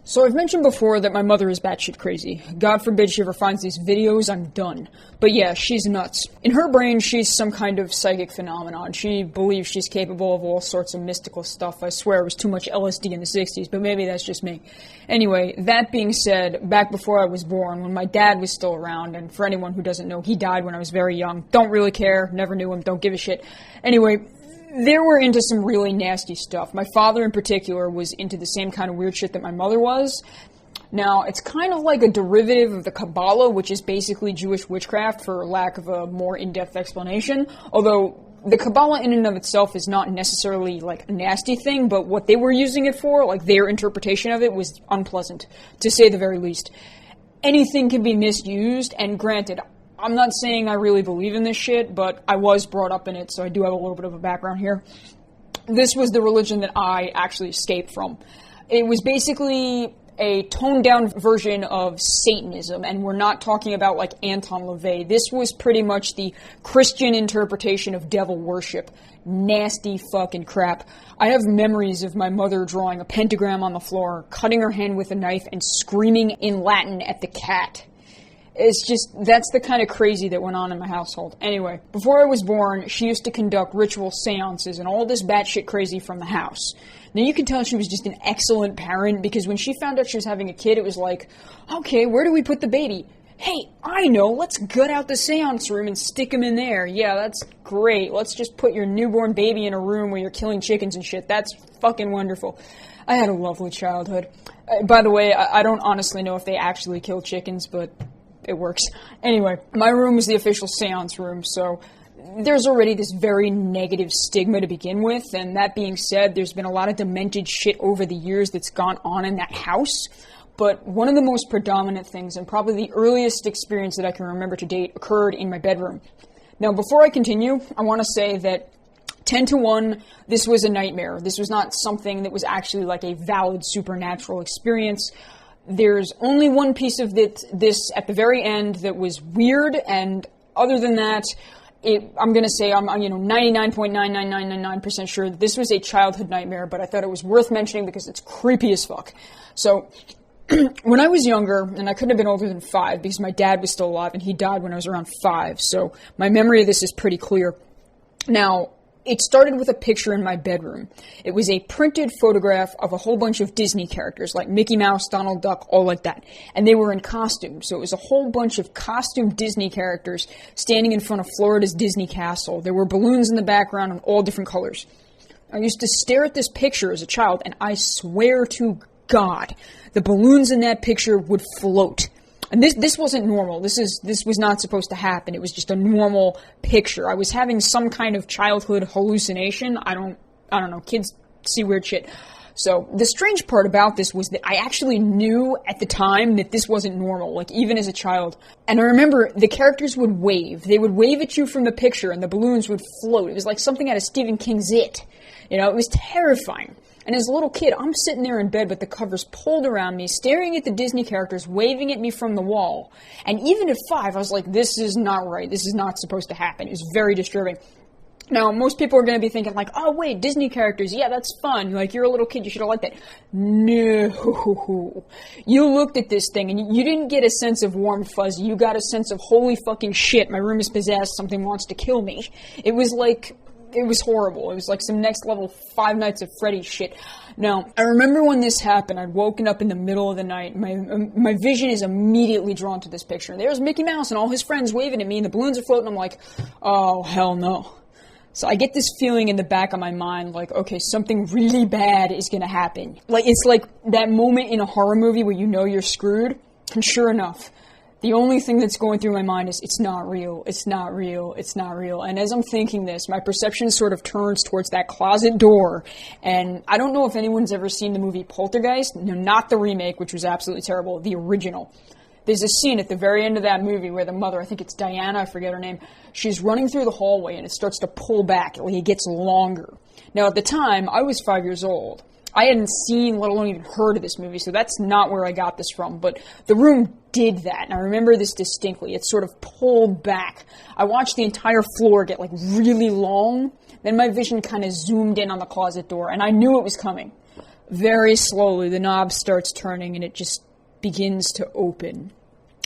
So I've mentioned before that my mother is batshit crazy. God forbid she ever finds these videos, I'm done. But yeah, she's nuts. In her brain, she's some kind of psychic phenomenon. She believes she's capable of all sorts of mystical stuff. I swear it was too much LSD in the 60s, but maybe that's just me. Anyway, that being said, back before I was born, when my dad was still around, and for anyone who doesn't know, he died when I was very young. Don't really care, never knew him, don't give a shit. Anyway, they were into some really nasty stuff. My father in particular was into the same kind of weird shit that my mother was. Now, it's kind of like a derivative of the Kabbalah, which is basically Jewish witchcraft, for lack of a more in-depth explanation. Although, the Kabbalah in and of itself is not necessarily, like, a nasty thing, but what they were using it for, like, their interpretation of it was unpleasant, to say the very least. Anything can be misused, and granted, I'm not saying I really believe in this shit, but I was brought up in it, so I do have a little bit of a background here. This was the religion that I actually escaped from. It was basically a toned-down version of Satanism, and we're not talking about, like, Anton LaVey. This was pretty much the Christian interpretation of devil worship. Nasty fucking crap. I have memories of my mother drawing a pentagram on the floor, cutting her hand with a knife, and screaming in Latin at the cat. It's just, that's the kind of crazy that went on in my household. Anyway, before I was born, she used to conduct ritual seances and all this batshit crazy from the house. Now you can tell she was just an excellent parent, because when she found out she was having a kid, it was like, okay, where do we put the baby? Hey, I know, let's gut out the seance room and stick him in there. Yeah, that's great. Let's just put your newborn baby in a room where you're killing chickens and shit. That's fucking wonderful. I had a lovely childhood. By the way, I don't honestly know if they actually kill chickens, but it works. Anyway, my room was the official seance room, so there's already this very negative stigma to begin with, and that being said, there's been a lot of demented shit over the years that's gone on in that house, but one of the most predominant things, and probably the earliest experience that I can remember to date, occurred in my bedroom. Now, before I continue, I want to say that 10 to 1, this was a nightmare. This was not something that was actually like a valid supernatural experience. There's only one piece of this at the very end that was weird, and other than that, I'm going to say I'm 99.99999% sure that this was a childhood nightmare, but I thought it was worth mentioning because it's creepy as fuck. So, when I was younger, and I couldn't have been older than 5 because my dad was still alive and he died when I was around 5, so my memory of this is pretty clear. Now, it started with a picture in my bedroom. It was a printed photograph of a whole bunch of Disney characters, like Mickey Mouse, Donald Duck, all like that. And they were in costume, so it was a whole bunch of costume Disney characters standing in front of Florida's Disney Castle. There were balloons in the background in all different colors. I used to stare at this picture as a child, and I swear to God, the balloons in that picture would float. And this wasn't normal. This was not supposed to happen. It was just a normal picture. I was having some kind of childhood hallucination. I don't know. Kids see weird shit. So the strange part about this was that I actually knew at the time that this wasn't normal, like even as a child. And I remember the characters would wave. They would wave at you from the picture and the balloons would float. It was like something out of Stephen King's It. You know, it was terrifying. And as a little kid, I'm sitting there in bed with the covers pulled around me, staring at the Disney characters, waving at me from the wall. And even at 5, I was like, this is not right. This is not supposed to happen. It was very disturbing. Now, most people are going to be thinking like, oh, wait, Disney characters, yeah, that's fun. Like, you're a little kid, you should have liked that. No. You looked at this thing, and you didn't get a sense of warm fuzzy. You got a sense of, holy fucking shit, my room is possessed, something wants to kill me. It was like... It was horrible. It was like some next level Five Nights at Freddy's shit. Now, I remember when this happened, I'd woken up in the middle of the night. My vision is immediately drawn to this picture. There's Mickey Mouse and all his friends waving at me, and the balloons are floating. I'm like, oh, hell no. So I get this feeling in the back of my mind, like, okay, something really bad is gonna happen. Like, it's like that moment in a horror movie where you know you're screwed. And sure enough, the only thing that's going through my mind is, it's not real, it's not real, it's not real. And as I'm thinking this, my perception sort of turns towards that closet door. And I don't know if anyone's ever seen the movie Poltergeist. No, not the remake, which was absolutely terrible, the original. There's a scene at the very end of that movie where the mother, I think it's Diana, I forget her name, she's running through the hallway and it starts to pull back, like it gets longer. Now at the time, I was 5 years old. I hadn't seen, let alone even heard of this movie, so that's not where I got this from. But the room did that, and I remember this distinctly. It sort of pulled back. I watched the entire floor get, like, really long. Then my vision kind of zoomed in on the closet door, and I knew it was coming. very slowly the knob starts turning and it just begins to open.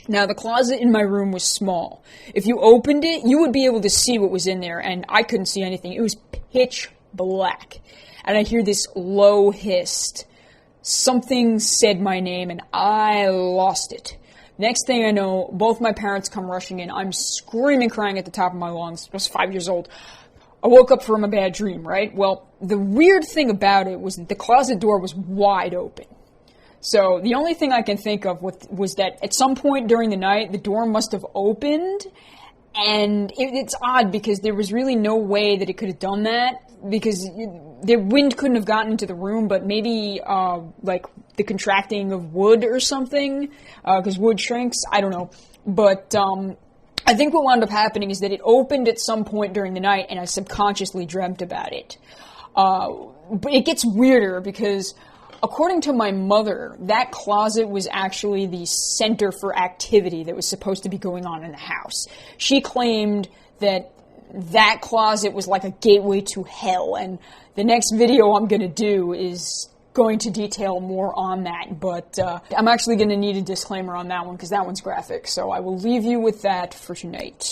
Now, the closet in my room was small. If you opened it, you would be able to see what was in there, and I couldn't see anything. It was pitch black. And I hear this low hiss. Something said my name, and I lost it. Next thing I know, both my parents come rushing in. I'm screaming, crying at the top of my lungs. I was 5 years old. I woke up from a bad dream, right? Well, the weird thing about it was that the closet door was wide open. So the only thing I can think of was that at some point during the night, the door must have opened, and it's odd because there was really no way that it could have done that, because the wind couldn't have gotten into the room, but maybe like the contracting of wood or something, because wood shrinks, I don't know. But I think what wound up happening is that it opened at some point during the night, and I subconsciously dreamt about it. But it gets weirder because, according to my mother, that closet was actually the center for activity that was supposed to be going on in the house. She claimed that that closet was like a gateway to hell, and the next video I'm going to do is going to detail more on that, but I'm actually going to need a disclaimer on that one because that one's graphic, so I will leave you with that for tonight.